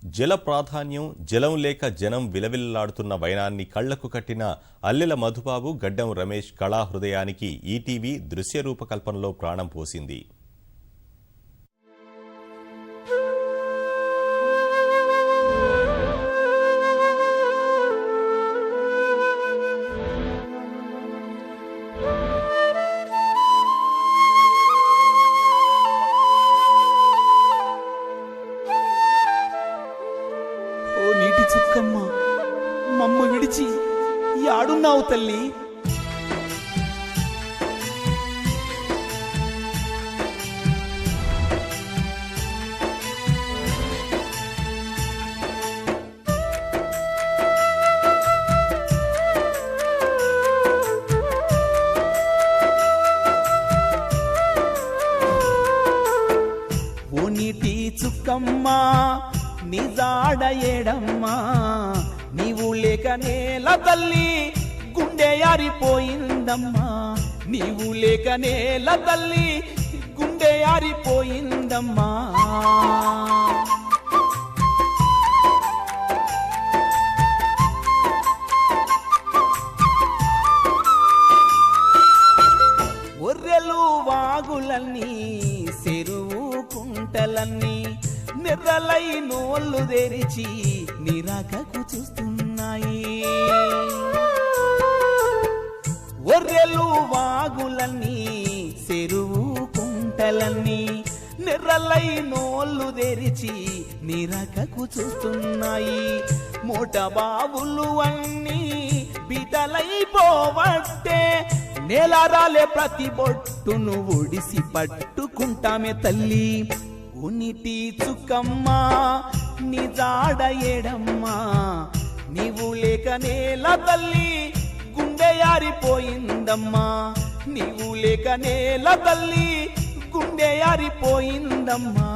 జల ప్రాధాన్యం, జలం లేక జనం విలవిల్లాడుతున్న వైనాన్ని కళ్లకు కట్టిన అల్లెల మధుబాబు, గడ్డం రమేష్ కళాహృదయానికి ఈటీవీ దృశ్య రూపకల్పనలో ప్రాణం పోసింది. నీటి చుక్కమ్మ, మమ్మ విడిచి యాడున్నావు తల్లి? ఓ నీటి చుక్కమ్మ, నిజాడ ఏడమ్మా, నీవు లేక నేల తల్లి గుండె యారిపోయిందమ్మా, నీవు లేక నేల తల్లి గుండె యారిపోయిందమ్మా. ఒర్రెలు వాగులన్నీ, చెరువు కుంటలన్నీ నిర్రలై నోళ్ళు తెరిచి నిరాకకు చూస్తున్నాయి. ఒర్రెలు వాగులన్నీ, చెరువు కుంటలన్నీ నిర్రలై నోళ్ళు తెరిచి నిరాకకు చూస్తున్నాయి. మోట బావులు అన్నీ బిటలైపోవట్టే, నేలరాలే ప్రతి బొట్టును ఒడిసి పట్టుకుంటామే తల్లి. నీటి చుక్కమ్మ, నిజాడ ఏడమ్మా, నీవు లేక నేల తల్లి గుండె యారిపోయిందమ్మా, నీవు లేక నేల తల్లి గుండె యారిపోయిందమ్మా.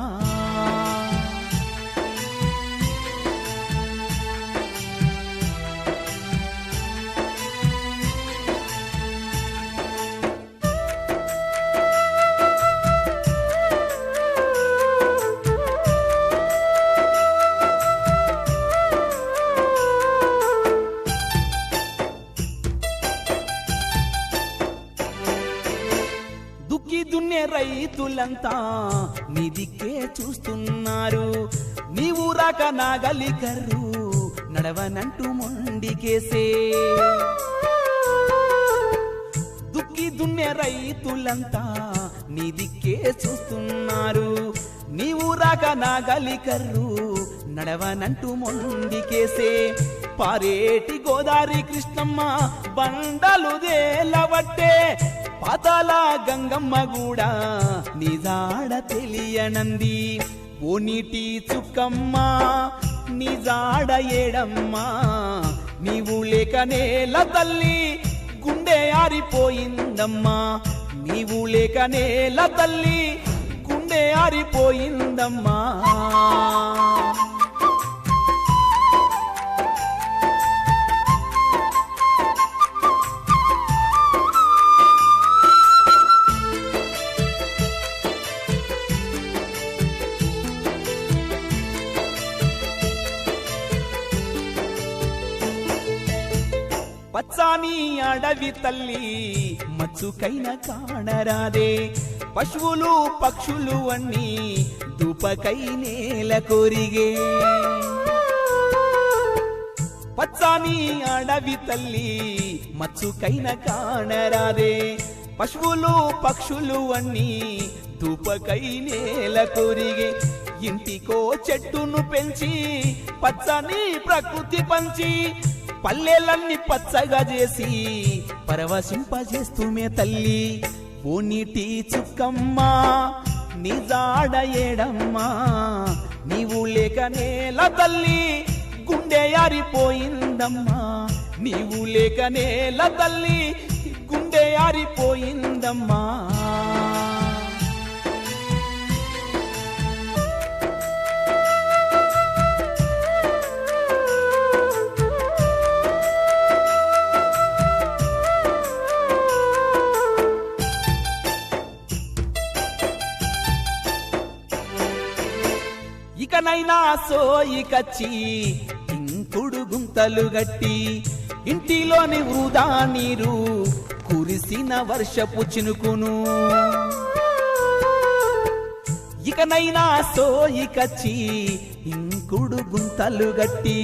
దున్నే రైతులంతా నీ దిక్కే చూస్తున్నారు, నీవు రాక నాగలి కర్రు నడవనంటూ మొండికేసే. దుక్కి దున్నే రైతులంతా నీ దిక్కే చూస్తున్నారు, నీవు రాక నాగలి కర్రు నడవనంటూ మొండికేసే. పారేటి గోదారి కృష్ణమ్మ బండలు దేలవట్టే, పాతాల గంగమ్మ కూడా నిజాడ తెలియనంది. ఓ నీటి చుక్కమ్మ, నిజాడ ఏడమ్మా, నీవు లేక నేల తల్లి గుండె ఆరిపోయిందమ్మా, నీవు లేక నేల తల్లి గుండె ఆరిపోయిందమ్మా. పచ్చాని అడవి తల్లి మచ్చుకైన కాణరాదే, పశువులు పక్షులు అన్నీ దుపకై నేల కొరిగే. పచ్చాని అడవి తల్లి మచ్చుకైన కాణరాదే, పశువులు పక్షులు అన్నీ దుపకై నేల కొరిగే. ఇంటికో చెట్టును పెంచి పచ్చని ప్రకృతి పంచి, పల్లెలన్నీ పచ్చగా చేసి పరవశింపజేస్తూమే తల్లి. ఓ నీటి చుక్కమ్మ, నిజాడ ఏడమ్మా, నీవు లేక నేల తల్లి గుండె యారిపోయిందమ్మా, నీవు లేక నేల తల్లి గుండె యారిపోయిందమ్మా. ఇకనైనా సోయి కచ్చి ఇంకుడు గుంతలు గట్టి ఇంటిలోని వృధా నీరు కురిసిన వర్షపు చినుకును ఇకనైనా సోయి కచ్చి ఇంకుడు గుంతలు గట్టి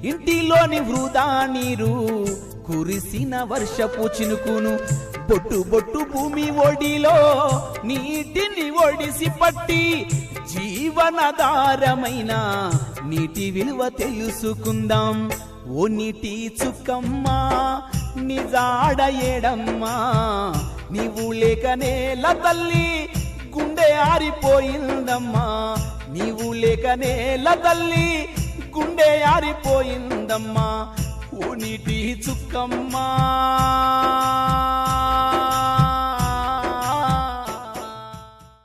ఇంటిలోని వృధా నీరు కురిసిన వర్షపు చినుకును బొట్టు బొట్టు భూమి ఒడిలో నీటిని ఒడిసి పట్టి జీవనధారమైన నీటి విలువ తెలుసుకుందాం. ఓ నీటి చుక్కమ్మా నిజాడ ఏడమ్మా నీవు లేక నేల తల్లి గుండె ఆరిపోయిందమ్మా నీవు లేక నేల తల్లి గుండె ఆరిపోయిందమ్మా ఓ నీటి చుక్కమ్మా.